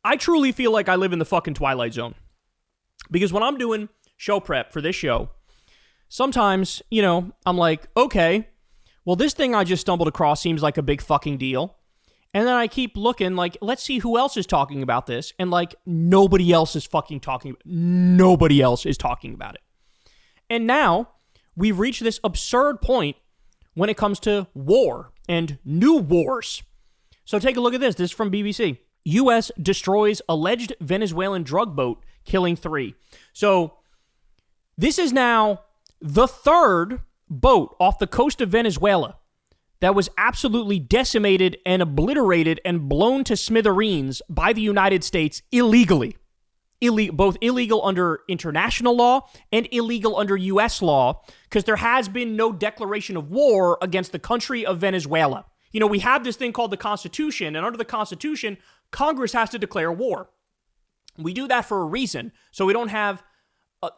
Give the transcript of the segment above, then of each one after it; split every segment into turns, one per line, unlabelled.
I truly feel like I live in the fucking Twilight Zone. Because when I'm doing show prep for this show, sometimes, I'm like, okay, well, this thing I just stumbled across seems like a big fucking deal. And then I keep looking, like, let's see who else is talking about this. And, like, nobody else is fucking talking. Nobody else is talking about it. And now we've reached this absurd point when it comes to war and new wars. So take a look at this. This is from BBC. U.S. destroys alleged Venezuelan drug boat, killing 3. So this is now the 3rd boat off the coast of Venezuela that was absolutely decimated and obliterated and blown to smithereens by the United States illegally. Both illegal under international law and illegal under U.S. law, because there has been no declaration of war against the country of Venezuela. We have this thing called the Constitution, and under the Constitution, Congress has to declare war. We do that for a reason, so we don't have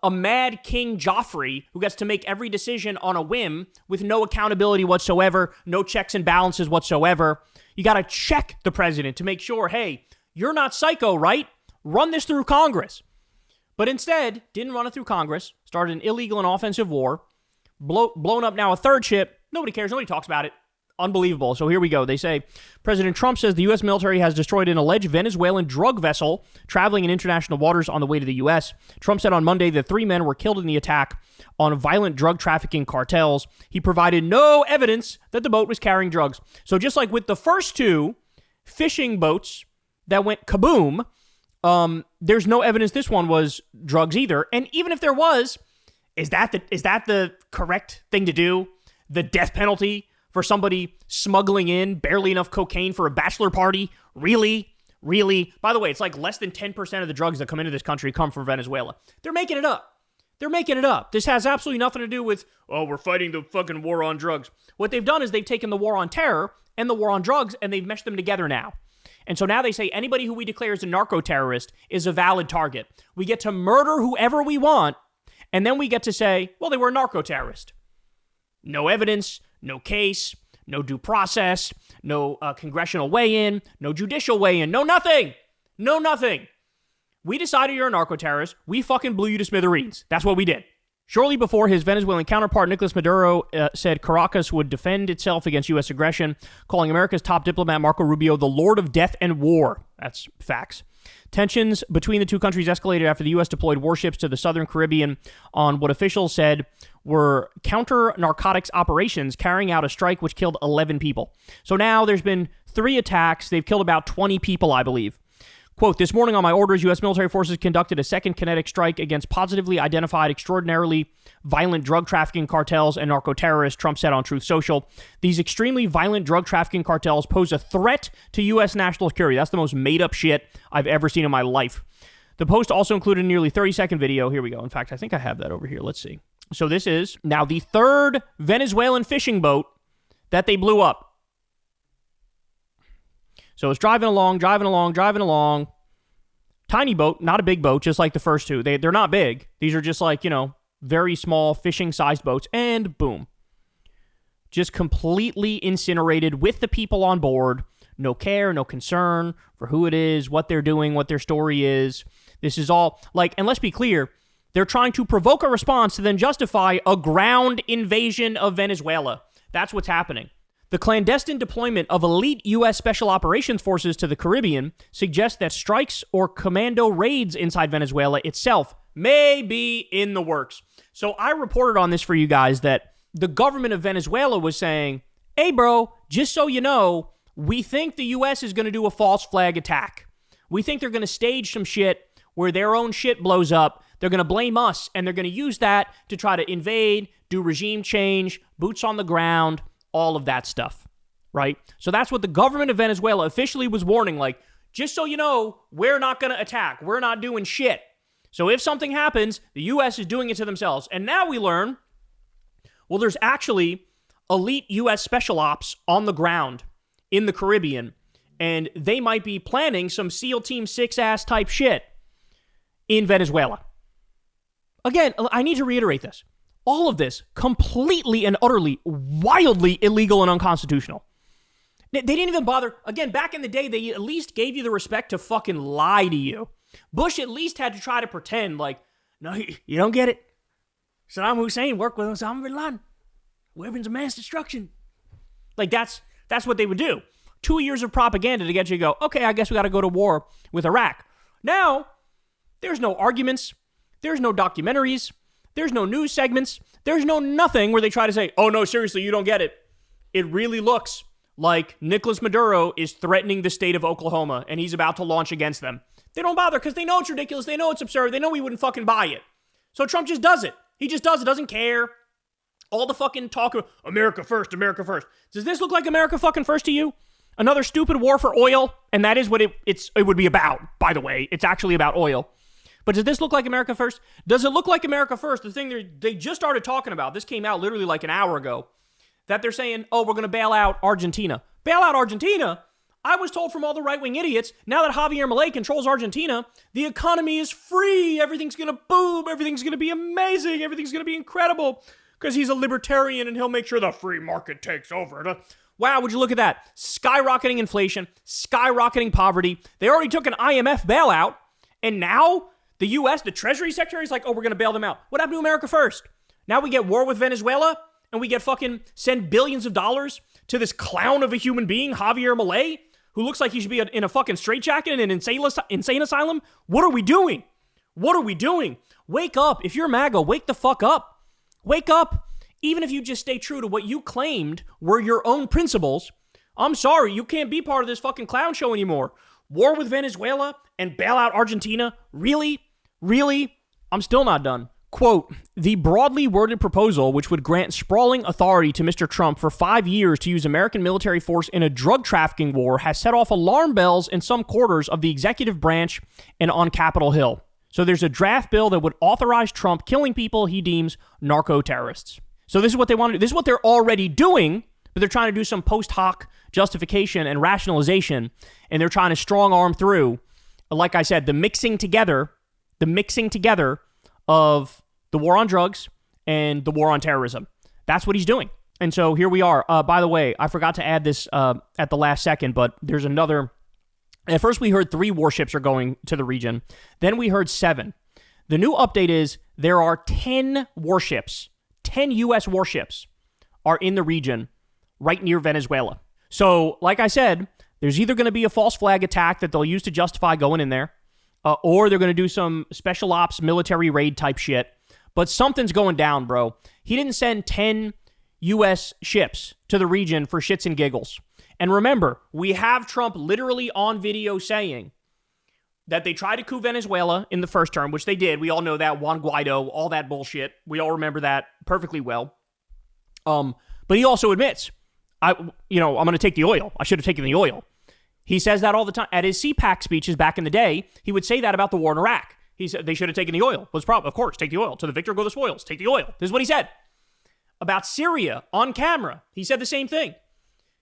a mad King Joffrey who gets to make every decision on a whim with no accountability whatsoever, no checks and balances whatsoever. You got to check the president to make sure, hey, you're not psycho, right? Run this through Congress. But instead, didn't run it through Congress, started an illegal and offensive war, blown up now a 3rd ship. Nobody cares. Nobody talks about it. Unbelievable. So here we go. They say, President Trump says the U.S. military has destroyed an alleged Venezuelan drug vessel traveling in international waters on the way to the U.S. Trump said on Monday that 3 men were killed in the attack on violent drug trafficking cartels. He provided no evidence that the boat was carrying drugs. So just like with the first 2 fishing boats that went kaboom, there's no evidence this one was drugs either. And even if there was, is that the correct thing to do? The death penalty for somebody smuggling in barely enough cocaine for a bachelor party? Really? Really? By the way, it's like less than 10% of the drugs that come into this country come from Venezuela. They're making it up. They're making it up. This has absolutely nothing to do with, we're fighting the fucking war on drugs. What they've done is they've taken the war on terror and the war on drugs and they've meshed them together now. And so now they say anybody who we declare as a narco-terrorist is a valid target. We get to murder whoever we want, and then we get to say, well, they were a narco-terrorist. No evidence, no case, no due process, no congressional weigh-in, no judicial weigh-in, no nothing. No nothing. We decided you're a narco-terrorist. We fucking blew you to smithereens. That's what we did. Shortly before, his Venezuelan counterpart, Nicolas Maduro, said Caracas would defend itself against U.S. aggression, calling America's top diplomat, Marco Rubio, the Lord of Death and War. That's facts. Tensions between the two countries escalated after the U.S. deployed warships to the southern Caribbean on what officials said were counter-narcotics operations, carrying out a strike which killed 11 people. So now there's been 3 attacks. They've killed about 20 people, I believe. Quote, this morning on my orders, U.S. military forces conducted a second kinetic strike against positively identified extraordinarily violent drug trafficking cartels and narco-terrorists, Trump said on Truth Social. These extremely violent drug trafficking cartels pose a threat to U.S. national security. That's the most made-up shit I've ever seen in my life. The post also included a nearly 30-second video. Here we go. In fact, I think I have that over here. Let's see. So this is now the 3rd Venezuelan fishing boat that they blew up. So it's driving along. Tiny boat, not a big boat, just like the first 2. They're not big. These are just like, very small fishing-sized boats. And boom. Just completely incinerated with the people on board. No care, no concern for who it is, what they're doing, what their story is. This is all, and let's be clear, they're trying to provoke a response to then justify a ground invasion of Venezuela. That's what's happening. The clandestine deployment of elite U.S. Special Operations Forces to the Caribbean suggests that strikes or commando raids inside Venezuela itself may be in the works. So I reported on this for you guys that the government of Venezuela was saying, hey, bro, just so you know, we think the U.S. is going to do a false flag attack. We think they're going to stage some shit where their own shit blows up. They're going to blame us, and they're going to use that to try to invade, do regime change, boots on the ground, all of that stuff, right? So that's what the government of Venezuela officially was warning, just so you know, we're not going to attack. We're not doing shit. So if something happens, the U.S. is doing it to themselves. And now we learn, well, there's actually elite U.S. special ops on the ground in the Caribbean, and they might be planning some SEAL Team 6 type shit in Venezuela. Again, I need to reiterate this. All of this completely and utterly, wildly illegal and unconstitutional. They didn't even bother. Again, back in the day, they at least gave you the respect to fucking lie to you. Bush at least had to try to pretend like, no, you don't get it. Saddam Hussein worked with Osama bin Laden. Weapons of mass destruction. Like, that's what they would do. 2 years of propaganda to get you to go, okay, I guess we got to go to war with Iraq. Now, there's no arguments. There's no documentaries. There's no news segments. There's no nothing where they try to say, oh, no, seriously, you don't get it. It really looks like Nicolas Maduro is threatening the state of Oklahoma and he's about to launch against them. They don't bother because they know it's ridiculous. They know it's absurd. They know we wouldn't fucking buy it. So Trump just does it. He just does it. Doesn't care. All the fucking talk of America first, America first. Does this look like America fucking first to you? Another stupid war for oil? And that is what it would be about, by the way. It's actually about oil. But does this look like America first? Does it look like America first? The thing they just started talking about, this came out literally like an hour ago, that they're saying, oh, we're going to bail out Argentina. Bail out Argentina? I was told from all the right-wing idiots, now that Javier Milei controls Argentina, the economy is free. Everything's going to boom. Everything's going to be amazing. Everything's going to be incredible because he's a libertarian and he'll make sure the free market takes over. Wow, would you look at that? Skyrocketing inflation, skyrocketing poverty. They already took an IMF bailout, and now the U.S., the Treasury Secretary is like, oh, we're going to bail them out. What happened to America first? Now we get war with Venezuela, and we get fucking send billions of dollars to this clown of a human being, Javier Milei, who looks like he should be in a fucking straitjacket in an insane asylum? What are we doing? What are we doing? Wake up. If you're MAGA, wake the fuck up. Wake up. Even if you just stay true to what you claimed were your own principles, I'm sorry, you can't be part of this fucking clown show anymore. War with Venezuela and bail out Argentina? Really? Really? I'm still not done. Quote, the broadly worded proposal, which would grant sprawling authority to Mr. Trump for 5 years to use American military force in a drug trafficking war, has set off alarm bells in some quarters of the executive branch and on Capitol Hill. So there's a draft bill that would authorize Trump killing people he deems narco-terrorists. So this is what they want to do. This is what they're already doing, but they're trying to do some post hoc justification and rationalization, and they're trying to strong arm through, like I said, the mixing together of the war on drugs and the war on terrorism. That's what he's doing. And so here we are. By the way, I forgot to add this at the last second, but there's another. At first, we heard 3 warships are going to the region. Then we heard 7. The new update is there are 10 warships. 10 U.S. warships are in the region right near Venezuela. So, like I said, there's either going to be a false flag attack that they'll use to justify going in there, or they're going to do some special ops military raid type shit. But something's going down, bro. He didn't send 10 U.S. ships to the region for shits and giggles. And remember, we have Trump literally on video saying that they tried to coup Venezuela in the first term, which they did. We all know that. Juan Guaido, all that bullshit. We all remember that perfectly well. But he also admits, I'm going to take the oil. I should have taken the oil. He says that all the time. At his CPAC speeches back in the day, he would say that about the war in Iraq. He said they should have taken the oil. What's the problem? Of course, take the oil. To the victor go the spoils. Take the oil. This is what he said. About Syria, on camera, he said the same thing.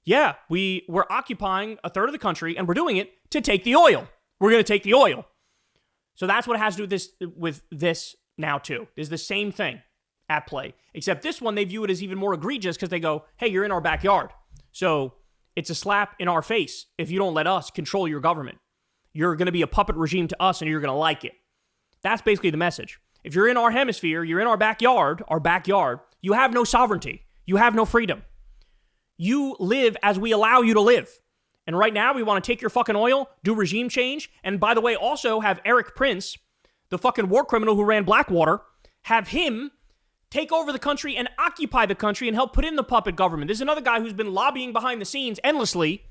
Yeah, we're occupying a third of the country, and we're doing it to take the oil. We're going to take the oil. So that's what it has to do with this now, too. There's the same thing at play. Except this one, they view it as even more egregious because they go, hey, you're in our backyard. So it's a slap in our face if you don't let us control your government. You're going to be a puppet regime to us, and you're going to like it. That's basically the message. If you're in our hemisphere, you're in our backyard, you have no sovereignty. You have no freedom. You live as we allow you to live. And right now, we want to take your fucking oil, do regime change, and by the way, also have Eric Prince, the fucking war criminal who ran Blackwater, have him take over the country and occupy the country and help put in the puppet government. There's another guy who's been lobbying behind the scenes endlessly,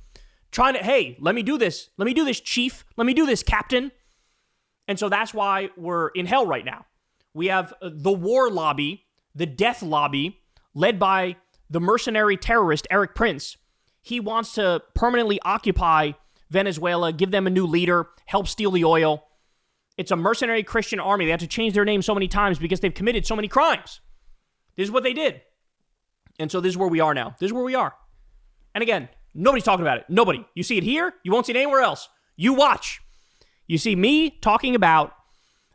trying to, hey, let me do this. Let me do this, chief. Let me do this, captain. And so that's why we're in hell right now. We have the war lobby, the death lobby, led by the mercenary terrorist Eric Prince. He wants to permanently occupy Venezuela, give them a new leader, help steal the oil. It's a mercenary Christian army. They have to change their name so many times because they've committed so many crimes. This is what they did. And so this is where we are now. This is where we are. And again, nobody's talking about it. Nobody. You see it here. You won't see it anywhere else. You watch. You see me talking about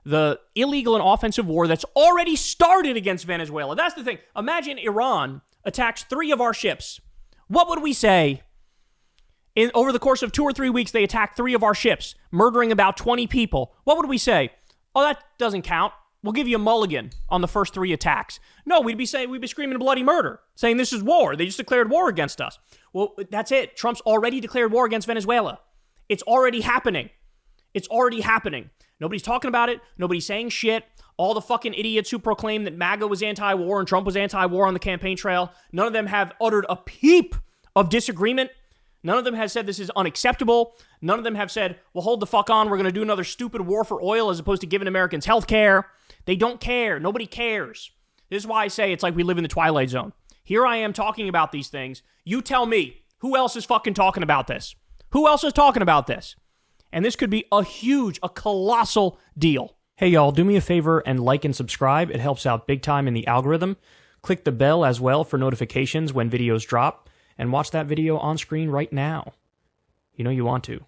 the illegal and offensive war that's already started against Venezuela. That's the thing. Imagine Iran attacks 3 of our ships. What would we say? Over the course of 2 or 3 weeks, they attacked 3 of our ships, murdering about 20 people. What would we say? Oh, that doesn't count. We'll give you a mulligan on the first 3 attacks. No, we'd be screaming bloody murder, saying this is war. They just declared war against us. Well, that's it. Trump's already declared war against Venezuela. It's already happening. It's already happening. Nobody's talking about it. Nobody's saying shit. All the fucking idiots who proclaim that MAGA was anti-war and Trump was anti-war on the campaign trail, none of them have uttered a peep of disagreement. None of them has said this is unacceptable. None of them have said, well, hold the fuck on. We're going to do another stupid war for oil as opposed to giving Americans health care. They don't care. Nobody cares. This is why I say it's like we live in the Twilight Zone. Here I am talking about these things. You tell me, who else is fucking talking about this? Who else is talking about this? And this could be a colossal deal. Hey, y'all, do me a favor and like and subscribe. It helps out big time in the algorithm. Click the bell as well for notifications when videos drop. And watch that video on screen right now. You know you want to.